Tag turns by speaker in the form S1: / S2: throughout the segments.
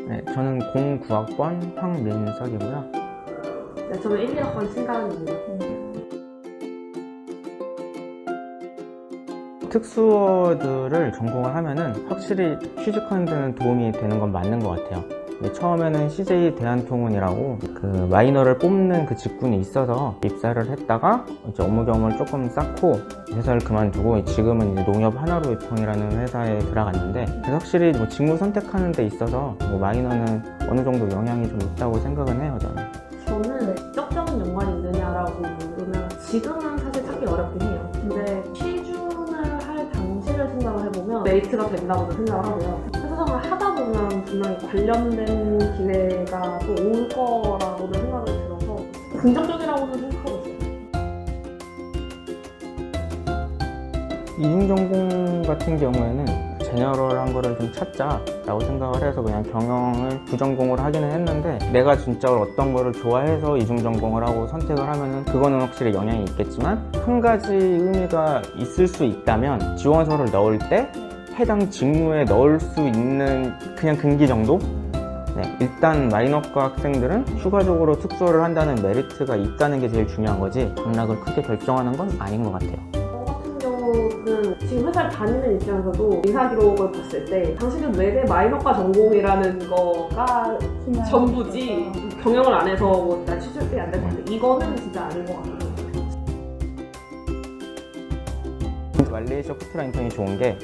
S1: 네, 저는 09학번 황민석이고요.
S2: 네, 저는 1, 2학번 신가은입니다.
S1: 특수어들을 전공을 하면은 확실히 취직하는 데는 도움이 되는 건 맞는 것 같아요. 근데 처음에는 CJ 대한통운이라고 그 마이너를 뽑는 그 직군이 있어서 입사를 했다가 이제 업무 경험을 조금 쌓고 회사를 그만두고 지금은 이제 농협하나로유통이라는 회사에 들어갔는데, 확실히 뭐 직무 선택하는 데 있어서 뭐 마이너는 어느 정도 영향이 좀 있다고 생각은 해요, 저는.
S2: 저는 직접적인 연관이 있느냐라고 물으면 지금은 사실 찾기 어렵긴 해요. 근데 취준을 할 당시를 생각을 해보면 메리트가 된다고 생각을 하고요. 회사 생활을 하다 보면 분명히 관련된 기회가 또 올 거라고는 생각이 들어서 긍정적이라고는 생각하고 있어요.
S1: 이중전공 같은 경우에는 제너럴한 거를 좀 찾자라고 생각을 해서 그냥 경영을 부전공으로 하기는 했는데, 내가 진짜 어떤 거를 좋아해서 이중전공을 하고 선택을 하면은 그거는 확실히 영향이 있겠지만, 한 가지 의미가 있을 수 있다면 지원서를 넣을 때 해당 직무에 넣을 수 있는 그냥 근기 정도? 네, 일단 마이너과 학생들은 추가적으로 특수를 한다는 메리트가 있다는 게 제일 중요한 거지, 당락을 크게 결정하는 건 아닌 것 같아요.
S2: 경우는 지금 회사를 다니는 입장에서도 인사 기록을 봤을 때 당신은 외대 마이너과 전공이라는 거가 전부지, 경영을 안 해서 뭐 나 취직이 안 될 것 같아, 이거는 진짜 아닌 것 같아요.
S1: 말레이시아 쿠트라 인턴이 좋은 게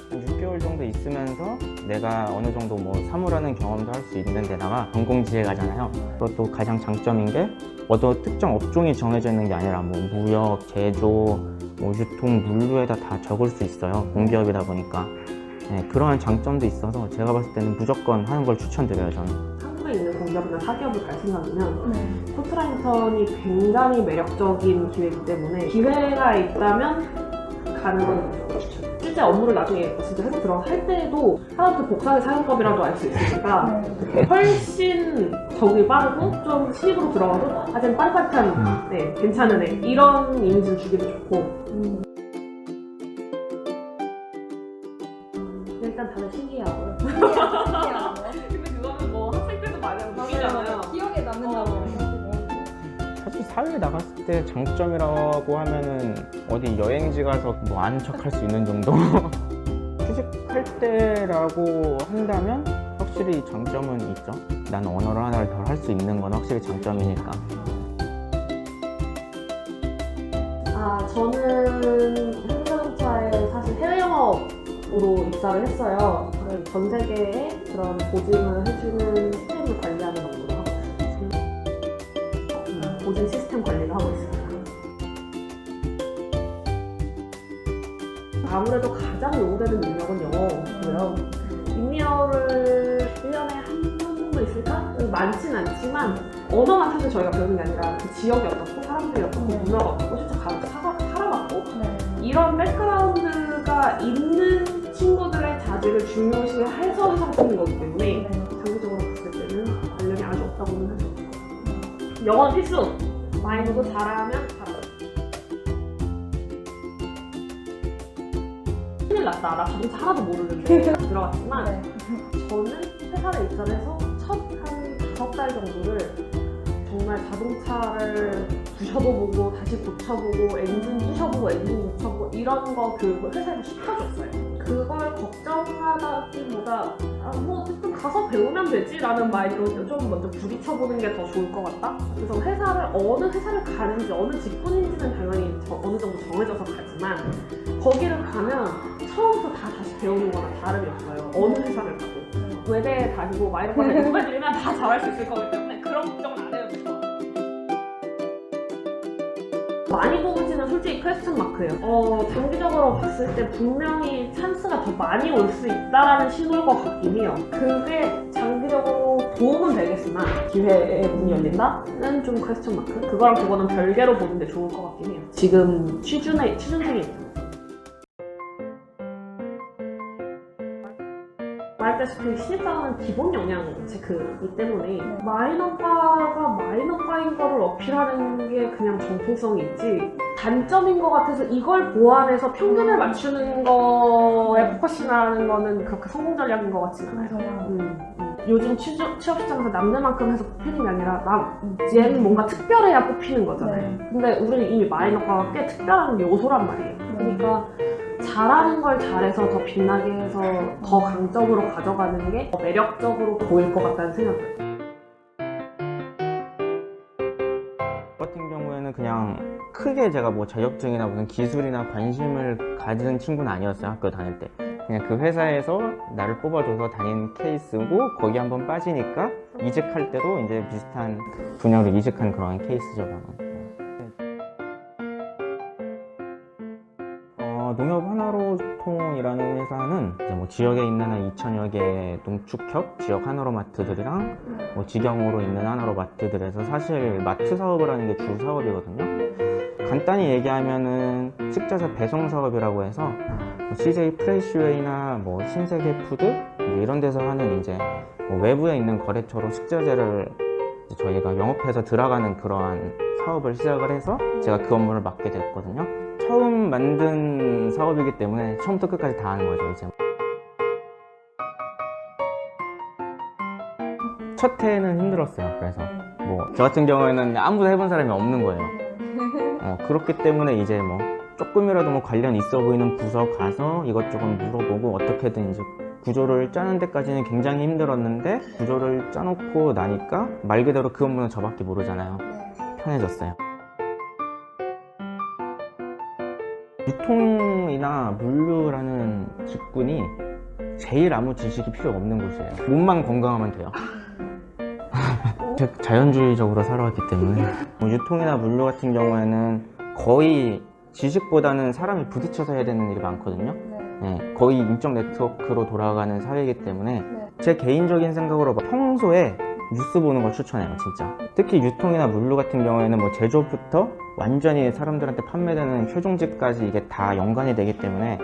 S1: 한 6개월 정도 있으면서 내가 어느 정도 뭐 사무라는 경험도 할 수 있는 데다가 전공지에 가잖아요. 그것도 가장 장점인 게 어떤 특정 업종이 정해져 있는 게 아니라 뭐 무역, 제조, 뭐 유통, 물류에다 다 적을 수 있어요. 공기업이다 보니까. 네, 그러한 장점도 있어서 제가 봤을 때는 무조건 하는 걸 추천드려요, 저는.
S2: 한국에 있는 공기업이나 사기업을 갈 생각이면 쿠트라 인턴이 굉장히 매력적인 기회이기 때문에 기회가 있다면 가는 건 추천. 실제 업무를 나중에 진짜 회사 들어가서 할 때에도 하나부터 복사의 사용법이라도 알 수 있으니까 훨씬 적응이 빠르고 좀 신입으로 들어가도 아직 빠릿빠릿한, 네, 괜찮은 애, 이런 이미지를 주기도 좋고. 일단 다들 신기해하고요. 근데 그거는 뭐 학생 때도 많이 웃기잖아요.
S3: 기억에 남는다고.
S1: 사실 사회에 나갔을 때 장점이라고 하면은 어디 여행지 가서 뭐 아는 척 할 수 있는 정도? 취직할 때라고 한다면 확실히 장점은 있죠. 난 언어를 하나를 더 할 수 있는 건 확실히 장점이니까.
S2: 저는 현대자동차에 사실 해외 영업으로 입사를 했어요. 전 세계에 그런 보증을 해주는 시스템을 관리하는 업무를 하고 있어요. 보증 시스템 관리를 하고 있습니다. 아무래도 가장 요구되는 능력은 영어고요. 인미어를 1년에 한 번 정도 있을까? 많진 않지만 언어만 사실 저희가 배우는 게 아니라 그 지역이 어떻고 사람들이 어떻고 문화가 어떻고 실제 가서 살아봤고 이런 백그라운드가 있는 친구들의 자질을 중요시해서 해석되는 거기 때문에 장기적으로 봤을 때는 관련이 아주 없다고는 할 수 없어요. 영어는 필수! 마이너도 잘하면 잘하고. 큰일 났다. 나 자동차 하나도 모르는데 들어갔지만 저는 회사에 입사를 해서 첫 한 5달 정도를 정말 자동차를 부셔도 보고 다시 고쳐보고 엔진 부셔보고 엔진 고쳐보고 이런 거 그 회사에서 시켜줬어요. 그걸 걱정하다기보다 뭐 어쨌든 가서 배우면 되지 라는 마인드로 좀 먼저 부딪혀보는 게 더 좋을 것 같다. 그래서 어느 회사를 가는지 어느 직군인지는 당연히 어느 정도 정해져서 가지만 거기를 가면 처음부터 다시 배우는 거랑 다름이 없어요. 어느 회사를 가도. 외대에 다니고 마이너과를 정말 들면 다 잘할 수 있을 거기 때문에 그런 걱정은 안 해도 돼요. 많이 뽑을지는 솔직히 퀘스천 마크예요. 장기적으로 봤을 때 분명히 찬스가 더 많이 올 수 있다라는 신호일 것 같긴 해요. 그게 장기적으로 도움은 되겠으나 기회의 문이 열린다는 좀 퀘스천 마크? 그거랑 그거는 별개로 보는 게 좋을 것 같긴 해요. 지금 취준 중에 있어요. 말했다시피 신입사원은 기본 역량 체크이기 때문에 마이너과가 마이너과인 거를 어필하는 게 그냥 정통성이 있지 단점인 것 같아서 이걸 보완해서 평균을 맞추는 거에 포커싱하는 거는 그렇게 성공 전략인 것 같지는 않아요. 요즘 취업 시장에서 남들만큼 해서 뽑히는 게 아니라 얘는 뭔가 특별해야 뽑히는 거잖아요. 근데 우리는 이미 마이너가 꽤 특별한 요소란 말이에요. 그러니까 잘하는 걸 잘해서 더 빛나게 해서 더 강점으로 가져가는 게 더 매력적으로 보일 것 같다는 생각이 들어요.
S1: 같은 경우에는 그냥 크게 제가 뭐 자격증이나 무슨 기술이나 관심을 가진 친구는 아니었어요. 학교 다닐 때 그냥 그 회사에서 나를 뽑아줘서 다닌 케이스고 거기 한번 빠지니까 이직할 때도 이제 비슷한 분야로 이직한 그런 케이스죠. 농협 하나로통이라는 회사는 이제 뭐 지역에 있는 한 2,000여 개 농축협 지역 하나로마트들이랑 뭐 직영으로 있는 하나로마트들에서 사실 마트 사업을 하는 게 주 사업이거든요. 간단히 얘기하면은 식자재 배송 사업이라고 해서 CJ 프레시웨이나 뭐 신세계 푸드 이런 데서 하는 이제 뭐 외부에 있는 거래처로 식자재를 저희가 영업해서 들어가는 그러한 사업을 시작을 해서 제가 그 업무를 맡게 됐거든요. 처음 만든 사업이기 때문에 처음부터 끝까지 다 하는 거죠. 이제 첫 해는 힘들었어요. 그래서 뭐 저 같은 경우에는 아무도 해본 사람이 없는 거예요. 그렇기 때문에 이제 뭐 조금이라도 뭐 관련 있어 보이는 부서 가서 이것저것 물어보고 어떻게든 이제 구조를 짜는 데까지는 굉장히 힘들었는데 구조를 짜놓고 나니까 말 그대로 그 업무는 저밖에 모르잖아요. 편해졌어요. 유통이나 물류라는 직군이 제일 아무 지식이 필요 없는 곳이에요. 몸만 건강하면 돼요. 자연주의적으로 살아왔기 때문에 유통이나 물류 같은 경우에는 거의 지식보다는 사람이 부딪혀서 해야 되는 일이 많거든요. 네, 거의 인적 네트워크로 돌아가는 사회이기 때문에 제 개인적인 생각으로 평소에 뉴스 보는 걸 추천해요. 진짜 특히 유통이나 물류 같은 경우에는 뭐 제조부터 완전히 사람들한테 판매되는 최종집까지 이게 다 연관이 되기 때문에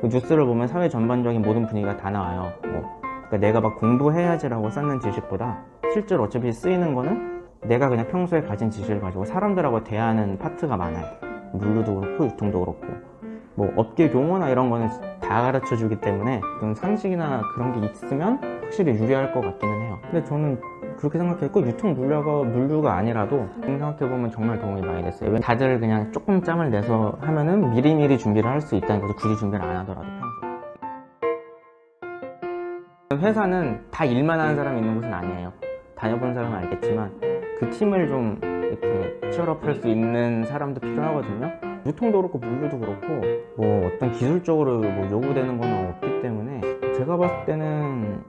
S1: 그 뉴스를 보면 사회 전반적인 모든 분위기가 다 나와요. 그러니까 내가 막 공부해야지라고 쌓는 지식보다 실제로 어차피 쓰이는 거는 내가 그냥 평소에 가진 지식을 가지고 사람들하고 대하는 파트가 많아요. 물류도 그렇고 유통도 그렇고 뭐 업계 용어나 이런 거는 다 가르쳐 주기 때문에 좀 상식이나 그런 게 있으면 확실히 유리할 것 같기는 해요. 근데 저는 그렇게 생각했고 유통 물류가 아니라도 생각해보면 정말 도움이 많이 됐어요. 다들 그냥 조금 짬을 내서 하면은 미리미리 준비를 할 수 있다는 거죠. 굳이 준비를 안 하더라도 평소에. 회사는 다 일만 하는 사람이 있는 곳은 아니에요. 다녀본 사람은 알겠지만 그 팀을 좀 이렇게 치열업할 수 있는 사람도 필요하거든요. 유통도 그렇고 물류도 그렇고 뭐 어떤 기술적으로 뭐 요구되는 건 없기 때문에 제가 봤을 때는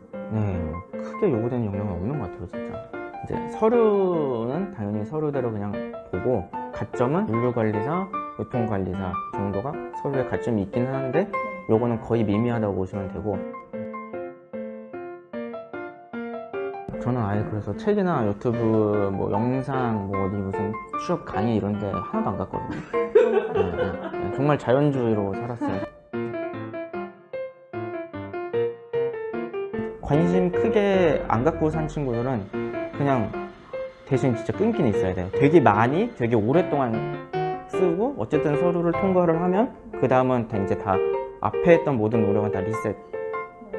S1: 크게 요구되는 영역은 없는 것 같아요. 진짜 이제 서류는 당연히 서류대로 그냥 보고 가점은 물류관리사, 유통관리사 정도가 서류에 가점이 있긴 하는데 요거는 거의 미미하다고 보시면 되고 저는 아예 그래서 책이나 유튜브 뭐 영상 뭐 어디 무슨 취업 강의 이런 데 하나도 안 갔거든요. 정말 자연주의로 살았어요. 관심 크게 안 갖고 산 친구들은 그냥 대신 진짜 끈기는 있어야 돼요. 되게 많이 되게 오랫동안 쓰고 어쨌든 서류를 통과를 하면 그 다음은 다 이제 다 앞에 했던 모든 노력은 다 리셋.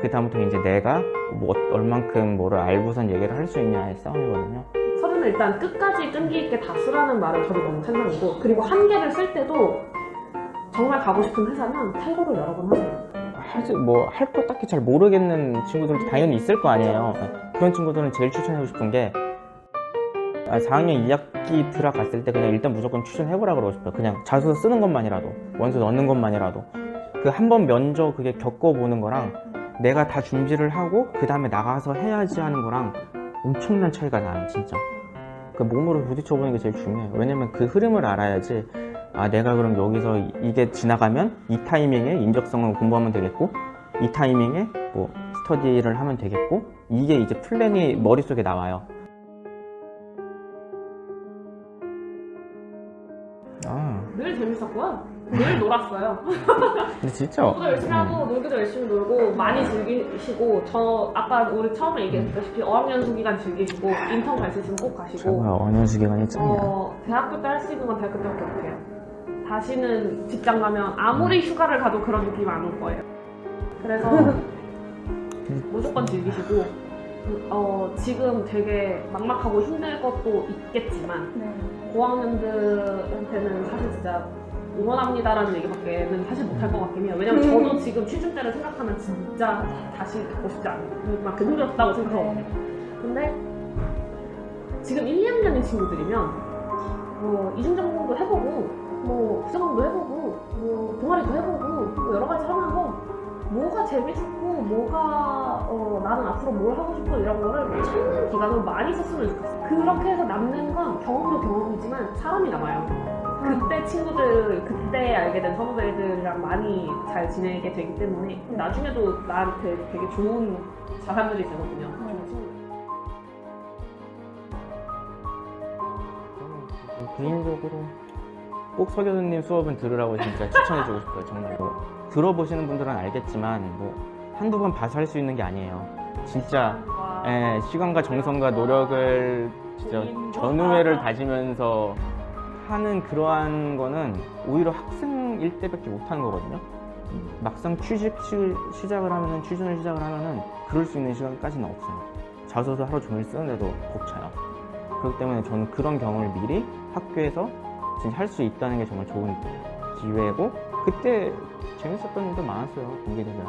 S1: 그 다음부터 이제 내가 뭐 얼만큼 뭐를 알고선 얘기를 할 수 있냐의 싸움이거든요.
S2: 서류는 일단 끝까지 끈기 있게 다 쓰라는 말은 저도 너무 찬성이고 그리고 한 개를 쓸 때도 정말 가고 싶은 회사는 탈고를 여러 번 하세요.
S1: 뭐 할 거 딱히 잘 모르겠는 친구들도 당연히 있을 거 아니에요. 그런 친구들은 제일 추천하고 싶은 게 4학년 2학기 들어갔을 때 그냥 일단 무조건 추천해보라 그러고 싶어요. 그냥 자소서 쓰는 것만이라도 원서 넣는 것만이라도 그 한 번 면접 그게 겪어보는 거랑 내가 다 준비를 하고 그 다음에 나가서 해야지 하는 거랑 엄청난 차이가 나요. 진짜 그 몸으로 부딪혀보는 게 제일 중요해요. 왜냐면 그 흐름을 알아야지 내가 그럼 여기서 이게 지나가면 이 타이밍에 인적성을 공부하면 되겠고 이 타이밍에 뭐 스터디를 하면 되겠고 이게 이제 플랜이 머릿속에 나와요.
S2: 늘 재밌었고요. 늘 놀았어요.
S1: 근데 진짜
S2: 공부도 열심히 하고 놀기도 열심히 놀고 많이 즐기시고 저 아까 우리 처음에 얘기했다시피 어학연수 기간 즐기시고 인턴 갈 수 있으면 꼭 가시고
S1: 제가 어학연수 기간이 짱이야.
S2: 대학교 때 할 수 있는 건 대학교 때밖에 못해요. 다시는 직장 가면 아무리 휴가를 가도 그런 느낌 안 올 거예요. 그래서 무조건 즐기시고 지금 되게 막막하고 힘들 것도 있겠지만 고학년들한테는 사실 진짜 응원합니다라는 얘기밖에는 사실 못할 것 같긴 해요. 왜냐면 저도 지금 취준 때를 생각하면 진짜 다시 갖고 싶지 않은 만큼 힘들었다고 생각하거든요. 근데 지금 1, 2학년인 친구들이면 이중전공도 해보고 부전공도 해보고 동아리도 해보고 여러 가지 하면서 뭐가 재밌고 뭐가 나는 앞으로 뭘 하고 싶고 이런 거를 찾는 기간을 많이 썼으면 좋겠어요. 그렇게 해서 남는 건 경험도 경험이지만 사람이 남아요. 그때 친구들, 그때 알게 된 선후배들이랑 많이 잘 지내게 되기 때문에 나중에도 나한테 되게 좋은 자산들이 되거든요.
S1: 개인적으로 꼭 서교수님 수업은 들으라고 진짜 추천해주고 싶어요. 정말 들어보시는 분들은 알겠지만 한두 번 봐서 할 수 있는 게 아니에요. 진짜 시간과 정성과 노력을 진짜 전우회를 다지면서 하는 그러한 거는 오히려 학생일 때밖에 못하는 거거든요. 막상 취준을 시작을 하면은 그럴 수 있는 시간까지는 없어요. 자소서 하루 종일 쓰는데도 벅차요. 그렇기 때문에 저는 그런 경험을 미리 학교에서 진짜 할 수 있다는 게 정말 좋은 기회고, 그때 재밌었던 일도 많았어요. 공개되면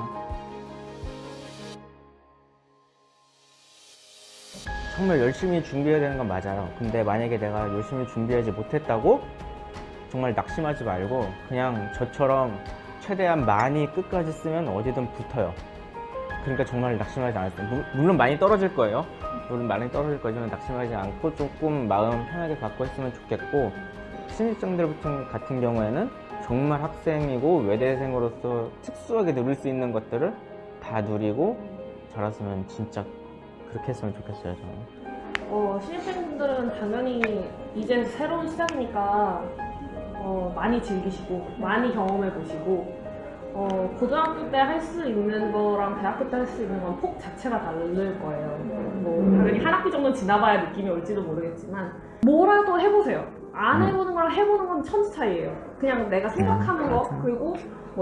S1: 정말 열심히 준비해야 되는 건 맞아요. 근데 만약에 내가 열심히 준비하지 못했다고 정말 낙심하지 말고 그냥 저처럼 최대한 많이 끝까지 쓰면 어디든 붙어요. 그러니까 정말 낙심하지 않았어요. 물론 많이 떨어질 거예요. 거지만 낙심하지 않고 조금 마음 편하게 갖고 했으면 좋겠고, 신입생들 같은 경우에는 정말 학생이고 외대생으로서 특수하게 누릴 수 있는 것들을 다 누리고 잘했으면 진짜 그렇게 했으면 좋겠어요. 저는.
S2: 신입생분들은 당연히 이제 새로운 시작이니까 많이 즐기시고 많이 경험해 보시고, 고등학교 때 할 수 있는 거랑 대학교 때 할 수 있는 건 폭 자체가 다를 거예요. 당연히 한 학기 정도는 지나봐야 느낌이 올지도 모르겠지만 뭐라도 해보세요. 안 해보는 거랑 해보는 건 천지 차이예요. 그냥 내가 생각하는 거, 그리고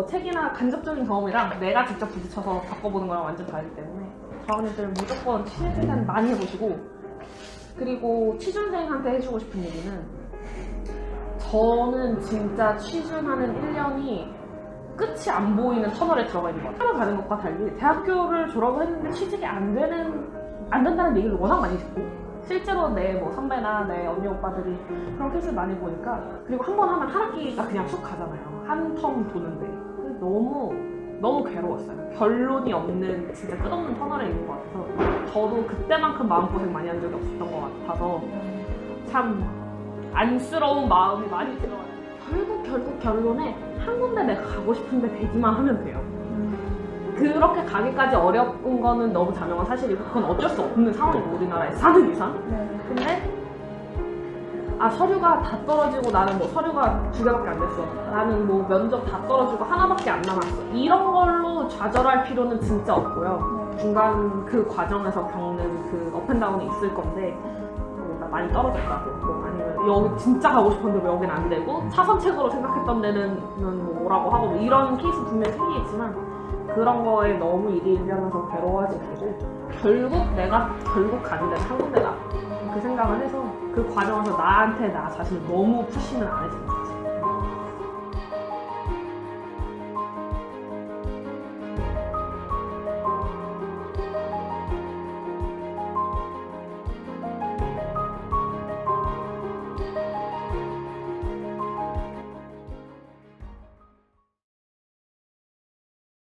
S2: 책이나 간접적인 경험이랑 내가 직접 부딪혀서 겪어보는 거랑 완전 다르기 때문에 저학년들 무조건 취준생 많이 해보시고, 그리고 취준생한테 해주고 싶은 얘기는, 저는 진짜 취준하는 1년이 끝이 안 보이는 터널에 들어가 있는 것 같아요. 학교를 가는 것과 달리 대학교를 졸업을 했는데 취직이 안 된다는 얘기를 워낙 많이 듣고, 실제로 내 선배나 내 언니 오빠들이 그런 케이스를 많이 보니까, 그리고 한 번 하면 한 학기가 그냥 쑥 가잖아요. 한 텀 도는데. 너무 괴로웠어요. 결론이 없는 진짜 끝없는 터널에 있는 것 같아서 저도 그때만큼 마음고생 많이 한 적이 없었던 것 같아서 참 안쓰러운 마음이 많이 들어요. 결국 결론에 한 군데 내가 가고 싶은데 되기만 하면 돼요. 그렇게 가기까지 어려운 거는 너무 자명한 사실이고, 그건 어쩔 수 없는 상황이고, 우리나라에 사는 이상. 근데 서류가 다 떨어지고 나는 서류가 2개밖에 안 됐어, 나는 면접 다 떨어지고 하나밖에 안 남았어, 이런 걸로 좌절할 필요는 진짜 없고요. 중간 그 과정에서 겪는 그 업앤다운이 있을 건데, 나 많이 떨어졌다고, 아니면 여기 진짜 가고 싶었는데 왜 여긴 안 되고, 차선책으로 생각했던 데는 뭐라고 하고, 이런 케이스 분명히 생기겠지만 그런 거에 너무 일하면서 괴로워하지 말고, 내가 가는 데는 한 군데다, 그 생각을 해서 그 과정에서 나한테 나 자신을 너무 푸시는 안 했으면 좋겠어요.